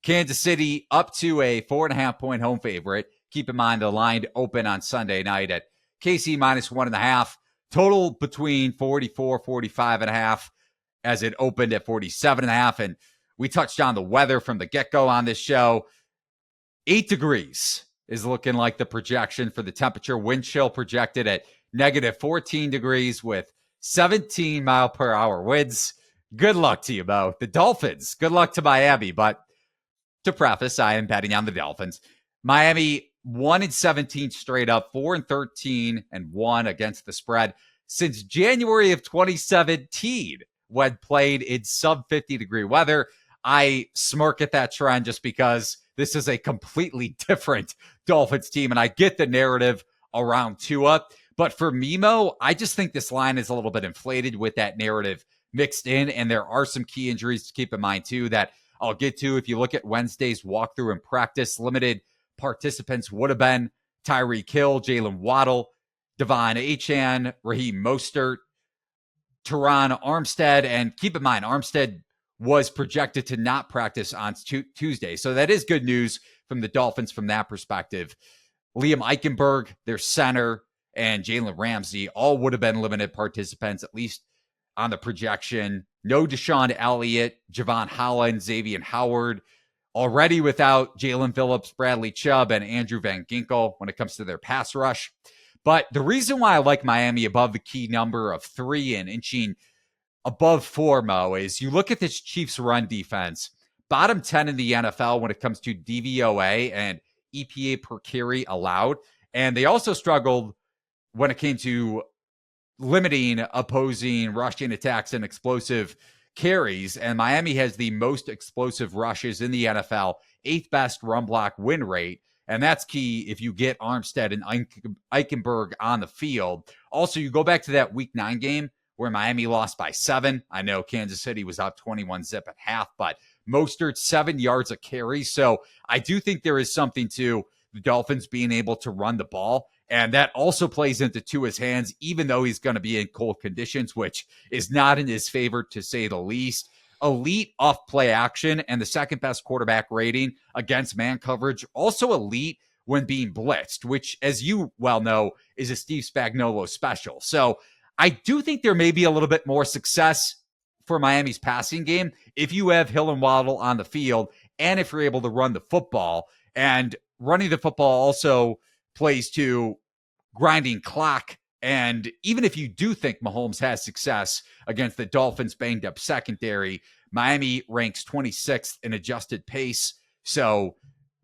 Kansas City up to a 4.5-point home favorite. Keep in mind the line opened on Sunday night at KC -1.5. Total between 44, 45.5 as it opened at 47.5. And we touched on the weather from the get-go on this show. 8 degrees is looking like the projection for the temperature. Wind chill projected at -14 degrees with 17 mile per hour winds. Good luck to you, Mo. The Dolphins. Good luck to Miami. But to preface, I am betting on the Dolphins. Miami 1-17 straight up, 4-13-1 against the spread since January of 2017 when played in sub 50 degree weather. I smirk at that trend just because this is a completely different Dolphins team, and I get the narrative around Tua. But for Mimo, I just think this line is a little bit inflated with that narrative mixed in, and there are some key injuries to keep in mind too that I'll get to. If you look at Wednesday's walkthrough and practice, limited participants would have been Tyreek Hill, Jalen Waddle, Devon Achane, Raheem Mostert, Teron Armstead. And keep in mind, Armstead was projected to not practice on Tuesday. So that is good news from the Dolphins from that perspective. Liam Eichenberg, their center, and Jalen Ramsey all would have been limited participants, at least on the projection. No Deshaun Elliott, Javon Holland, Xavier Howard, already without Jalen Phillips, Bradley Chubb, and Andrew Van Ginkel when it comes to their pass rush. But the reason why I like Miami above the key number of 3 and inching above 4, Mo, is you look at this Chiefs run defense, bottom 10 in the NFL when it comes to DVOA and EPA per carry allowed. And they also struggled when it came to limiting opposing rushing attacks and explosive carries. And Miami has the most explosive rushes in the NFL, 8th best run block win rate. And that's key if you get Armstead and Eichenberg on the field. Also, you go back to that week 9 game where Miami lost by 7. I know Kansas City was up 21-zip at half, but Mostert 7 yards a carry. So I do think there is something to the Dolphins being able to run the ball. And that also plays into Tua's hands, even though he's going to be in cold conditions, which is not in his favor, to say the least. Elite off play action and the second best quarterback rating against man coverage. Also elite when being blitzed, which, as you well know, is a Steve Spagnuolo special. So I do think there may be a little bit more success for Miami's passing game if you have Hill and Waddle on the field and if you're able to run the football. And running the football also plays to grinding clock. And even if you do think Mahomes has success against the Dolphins' banged up secondary, Miami ranks 26th in adjusted pace. So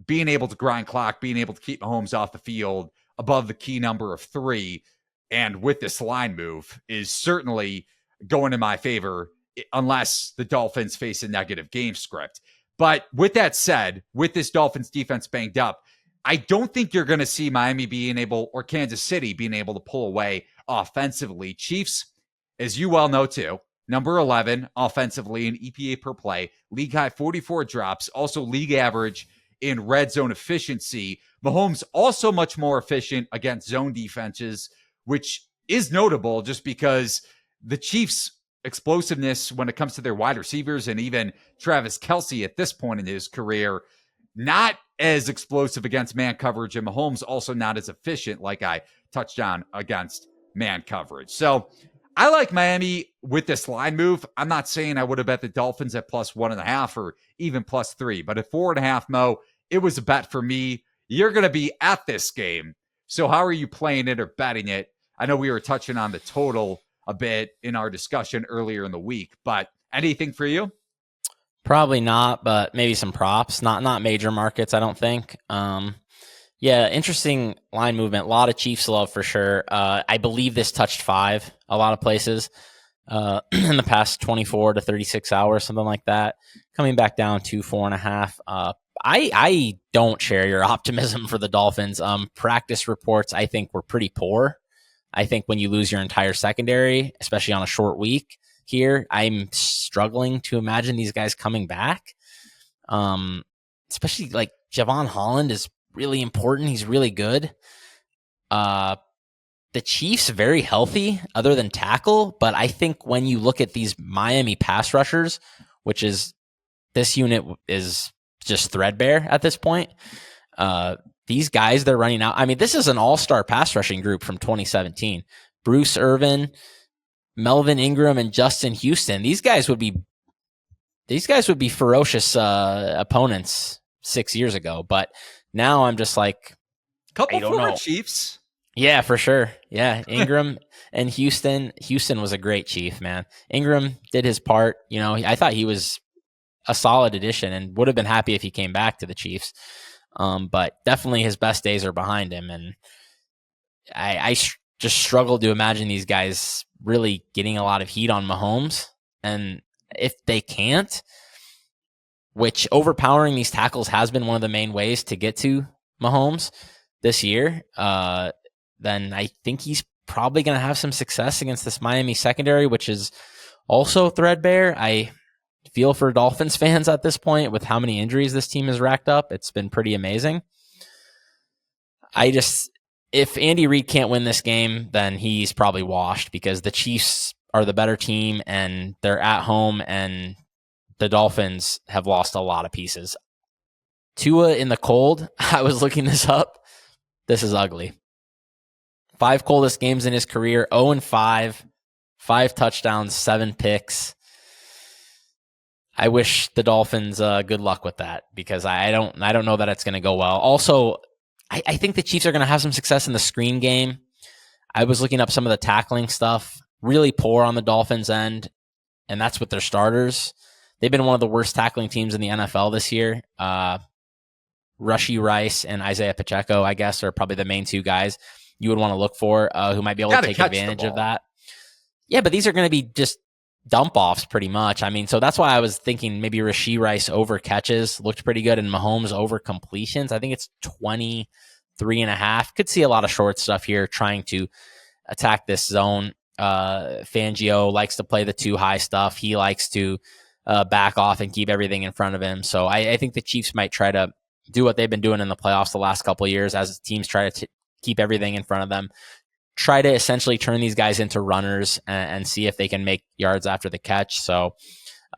being able to grind clock, being able to keep Mahomes off the field above the key number of 3, and with this line move is certainly going in my favor unless the Dolphins face a negative game script. But with that said, with this Dolphins defense banged up, I don't think you're going to see Miami being able, or Kansas City being able to pull away offensively. Chiefs, as you well know too, number 11 offensively in EPA per play, league high 44 drops, also league average in red zone efficiency. Mahomes also much more efficient against zone defenses, which is notable just because the Chiefs' explosiveness when it comes to their wide receivers and even Travis Kelce at this point in his career, not as explosive against man coverage, and Mahomes also not as efficient like I touched on against man coverage. So I like Miami with this line move. I'm not saying I would have bet the Dolphins at +1.5 or even +3, but at 4.5, Mo, it was a bet for me. You're going to be at this game. So how are you playing it or betting it? I know we were touching on the total a bit in our discussion earlier in the week, but anything for you? Probably not, but maybe some props. Not major markets, I don't think. Yeah, interesting line movement. A lot of Chiefs love for sure. I believe this touched 5 a lot of places in the past 24 to 36 hours, something like that. Coming back down to 4.5. I don't share your optimism for the Dolphins. Practice reports, I think, were pretty poor. I think when you lose your entire secondary, especially on a short week here, I'm struggling to imagine these guys coming back. Especially like Javon Holland is really important. He's really good. The Chiefs very healthy other than tackle, but I think when you look at these Miami pass rushers, which is this unit is just threadbare at this point. These guys they're running out. I mean, this is an all-star pass rushing group from 2017. Bruce Irvin, Melvin Ingram, and Justin Houston. These guys would be ferocious opponents 6 years ago. But now I'm just like, couple former Chiefs. Yeah, for sure. Yeah, Ingram and Houston. Houston was a great Chief, man. Ingram did his part. You know, I thought he was a solid addition and would have been happy if he came back to the Chiefs. But definitely his best days are behind him. And I just struggle to imagine these guys really getting a lot of heat on Mahomes. And if they can't, which overpowering these tackles has been one of the main ways to get to Mahomes this year, then I think he's probably going to have some success against this Miami secondary, which is also threadbare. I feel for Dolphins fans at this point with how many injuries this team has racked up. It's been pretty amazing. If Andy Reid can't win this game, then he's probably washed because the Chiefs are the better team and they're at home and the Dolphins have lost a lot of pieces. Tua in the cold, I was looking this up. This is ugly. 5 coldest games in his career, 0-5, 5 touchdowns, 7 picks. I wish the Dolphins good luck with that because I don't know that it's going to go well. Also, I think the Chiefs are going to have some success in the screen game. I was looking up some of the tackling stuff. Really poor on the Dolphins' end, and that's with their starters. They've been one of the worst tackling teams in the NFL this year. Rashee Rice and Isaiah Pacheco, I guess, are probably the main 2 guys you would want to look for who might be able to take advantage of that. Yeah, but these are going to be just dump-offs pretty much. I mean, so that's why I was thinking maybe Rashee Rice over catches looked pretty good and Mahomes over completions. I think it's 23.5. Could see a lot of short stuff here trying to attack this zone. Fangio likes to play the too high stuff. He likes to back off and keep everything in front of him. So I think the Chiefs might try to do what they've been doing in the playoffs the last couple of years as teams try to keep everything in front of them. Try to essentially turn these guys into runners and see if they can make yards after the catch. So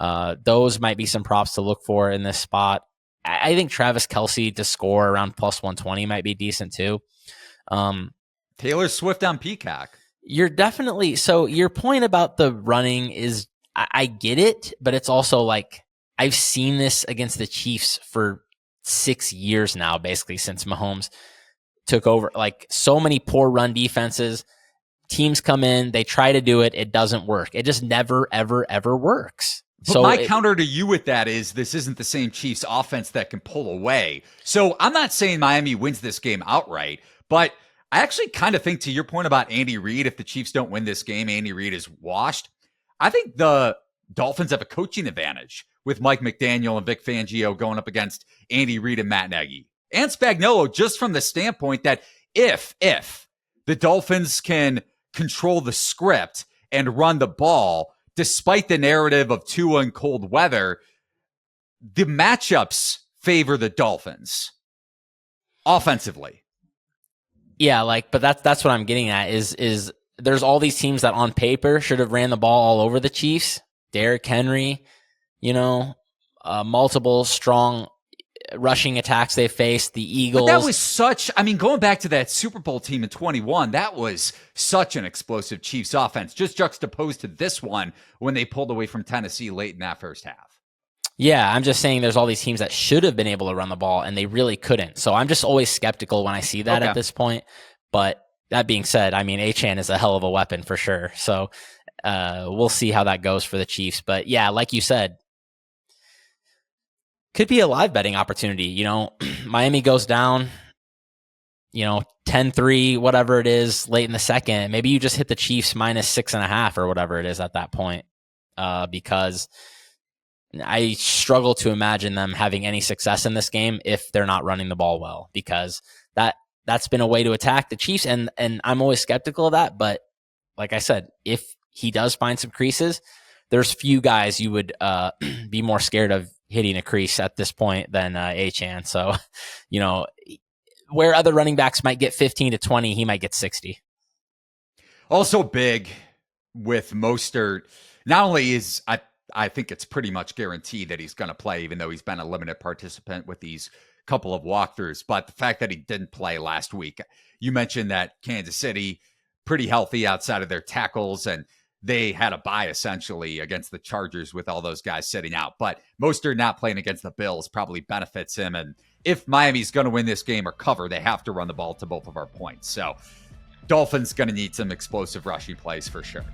those might be some props to look for in this spot. I think Travis Kelce to score around plus 120 might be decent too. Taylor Swift on Peacock. You're definitely, so your point about the running is, I get it, but it's also like, I've seen this against the Chiefs for 6 years now, basically since Mahomes took over. Like so many poor run defenses, teams come in, they try to do it, it doesn't work. It just never, ever, ever works. But so my counter to you with that is this isn't the same Chiefs offense that can pull away. So I'm not saying Miami wins this game outright, but I actually kind of think to your point about Andy Reid, if the Chiefs don't win this game, Andy Reid is washed. I think the Dolphins have a coaching advantage with Mike McDaniel and Vic Fangio going up against Andy Reid and Matt Nagy. And Spagnuolo, just from the standpoint that if the Dolphins can control the script and run the ball, despite the narrative of Tua and cold weather, the matchups favor the Dolphins offensively. Yeah, but that's what I'm getting at is there's all these teams that on paper should have ran the ball all over the Chiefs. Derrick Henry, multiple strong rushing attacks they faced, the Eagles. But that was going back to that Super Bowl team in 21, that was such an explosive Chiefs offense, just juxtaposed to this one when they pulled away from Tennessee late in that first half. Yeah, I'm just saying there's all these teams that should have been able to run the ball, and they really couldn't. So I'm just always skeptical when I see that at this point. But that being said, I mean, Achane is a hell of a weapon for sure. So we'll see how that goes for the Chiefs. But yeah, like you said, could be a live betting opportunity. Miami goes down, 10-3, whatever it is, late in the second. Maybe you just hit the Chiefs minus 6.5 or whatever it is at that point, because I struggle to imagine them having any success in this game if they're not running the ball well, because that's been a way to attack the Chiefs, and I'm always skeptical of that. But like I said, if he does find some creases, there's few guys you would be more scared of hitting a crease at this point than Achane. So, where other running backs might get 15 to 20, he might get 60. Also big with Mostert. Not only is I think it's pretty much guaranteed that he's going to play, even though he's been a limited participant with these couple of walkthroughs. But the fact that he didn't play last week, you mentioned that Kansas City, pretty healthy outside of their tackles, and they had a bye essentially against the Chargers with all those guys sitting out. But Mostert not playing against the Bills probably benefits him. And if Miami's going to win this game or cover, they have to run the ball to both of our points. So Dolphins going to need some explosive rushing plays for sure.